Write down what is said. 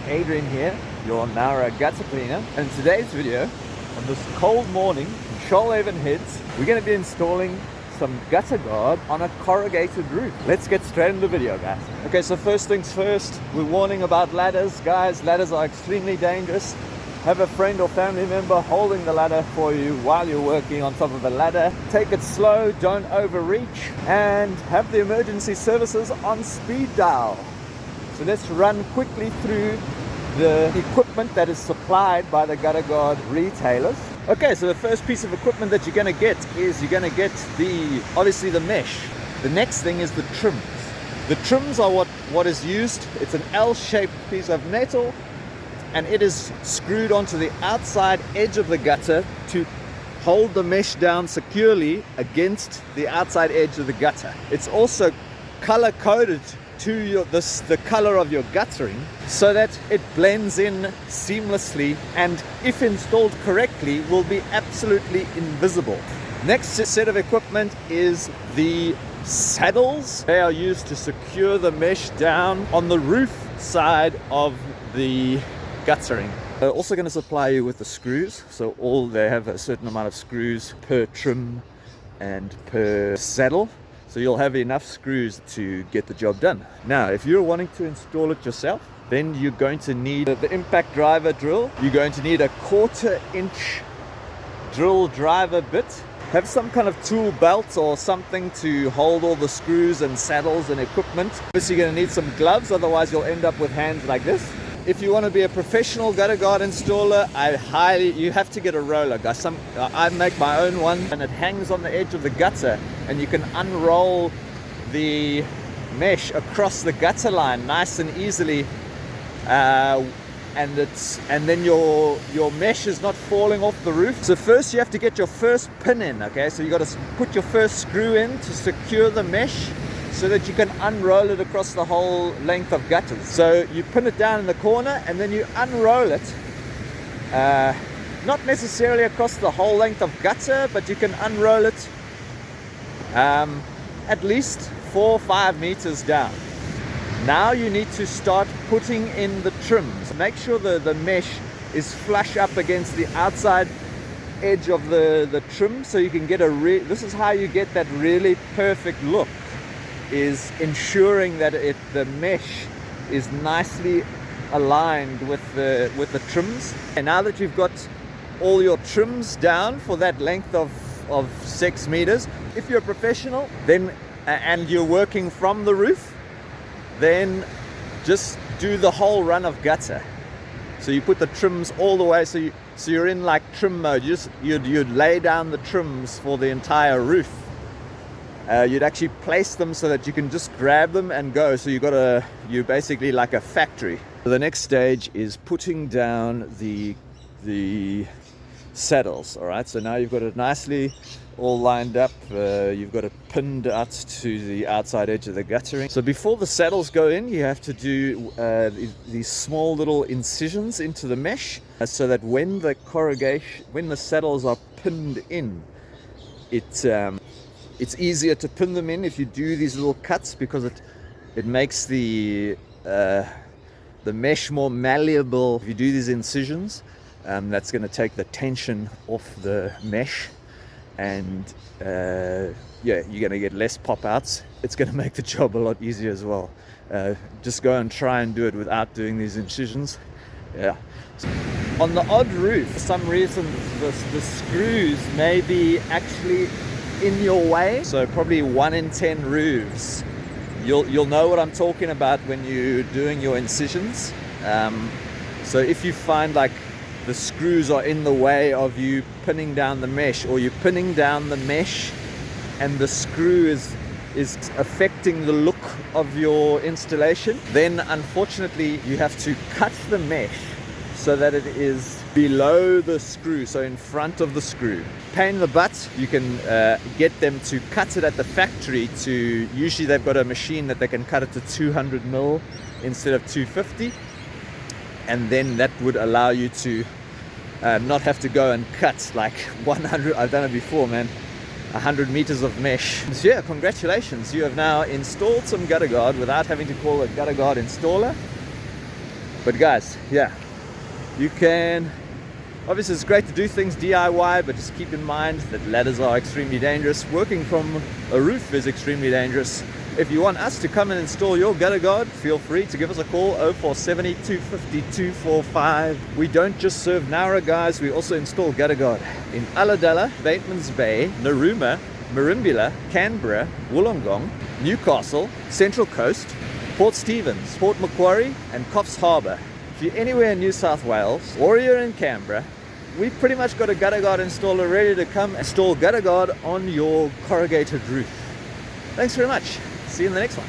Adrian here, your Nowra gutter cleaner. And in today's video, on this cold morning in Shoalhaven Heads, we're going to be installing some gutter guard on a corrugated roof. Let's get straight into the video, guys. Okay, so first things first, we're warning about ladders. Guys, ladders are extremely dangerous. Have a friend or family member holding the ladder for you while you're working on top of a ladder. Take it slow, don't overreach, and have the emergency services on speed dial. So let's run quickly through the equipment that is supplied by the gutter guard retailers. Okay, so the first piece of equipment that you're going to get is you're going to get obviously the mesh. The next thing is the trims. The trims are what is used. It's an L-shaped piece of metal, and it is screwed onto the outside edge of the gutter to hold the mesh down securely against the outside edge of the gutter. It's also color coded to the color of your guttering so that it blends in seamlessly, and if installed correctly will be absolutely invisible. Next set of equipment is the saddles. They are used to secure the mesh down on the roof side of the guttering. They're also going to supply you with the screws, so they have a certain amount of screws per trim and per saddle. So you'll have enough screws to get the job done. Now, if you're wanting to install it yourself, then you're going to need the impact driver drill. You're going to need a 1/4 inch drill driver bit. Have some kind of tool belt or something to hold all the screws and saddles and equipment. Obviously, you're going to need some gloves, otherwise you'll end up with hands like this. If you want to be a professional gutter guard installer, you have to get a roller, guys. I make my own one, and it hangs on the edge of the gutter, and you can unroll the mesh across the gutter line nice and easily, and then your mesh is not falling off the roof. So first you have to get your first pin in, okay? So you got to put your first screw in to secure the mesh, so that you can unroll it across the whole length of gutters. So you pin it down in the corner and then you unroll it, not necessarily across the whole length of gutter, but you can unroll it at least 4 or 5 meters down. Now you need to start putting in the trims. Make sure the mesh is flush up against the outside edge of the trim, so you can get this is how you get that really perfect look, is ensuring that the mesh is nicely aligned with the trims. And now that you've got all your trims down for that length of 6 meters, if you're a professional then and you're working from the roof, then just do the whole run of gutter. So you put the trims all the way, so you're in like trim mode. You'd lay down the trims for the entire roof. You'd actually place them so that you can just grab them and go. So you're basically like a factory. So the next stage is putting down the saddles. All right. So now you've got it nicely all lined up. You've got it pinned out to the outside edge of the guttering. So before the saddles go in, you have to do these small little incisions into the mesh, so that when the saddles are pinned in, it's easier to pin them in if you do these little cuts, because it makes the mesh more malleable. If you do these incisions, that's going to take the tension off the mesh, and you're going to get less pop outs. It's going to make the job a lot easier as well. Just go and try and do it without doing these incisions. Yeah. So on the odd roof, for some reason the screws may be actually in your way. So probably 1 in 10 roofs, you'll know what I'm talking about when you're doing your incisions. So if you find like the screws are in the way of you pinning down the mesh, or you're pinning down the mesh and the screw is affecting the look of your installation, then unfortunately you have to cut the mesh so that it is below the screw, so in front of the screw. Pain in the butt. You can get them to cut it at the factory usually they've got a machine that they can cut it to 200 mil instead of 250, and then that would allow you to not have to go and cut like 100, I've done it before, man, 100 meters of mesh. So yeah, congratulations, you have now installed some gutter guard without having to call a gutter guard installer. But guys, yeah, you can, obviously it's great to do things DIY, but just keep in mind that ladders are extremely dangerous. Working from a roof is extremely dangerous. If you want us to come and install your gutter guard, feel free to give us a call, 0470 250 245. We don't just serve Nowra, guys, we also install gutter guard in Ulladulla, Bateman's Bay, Narooma, Merimbula, Canberra, Wollongong, Newcastle, Central Coast, Port Stephens, Port Macquarie and Coffs Harbour. If you're anywhere in New South Wales or you're in Canberra, we've pretty much got a gutter guard installer ready to come install gutter guard on your corrugated roof. Thanks very much. See you in the next one.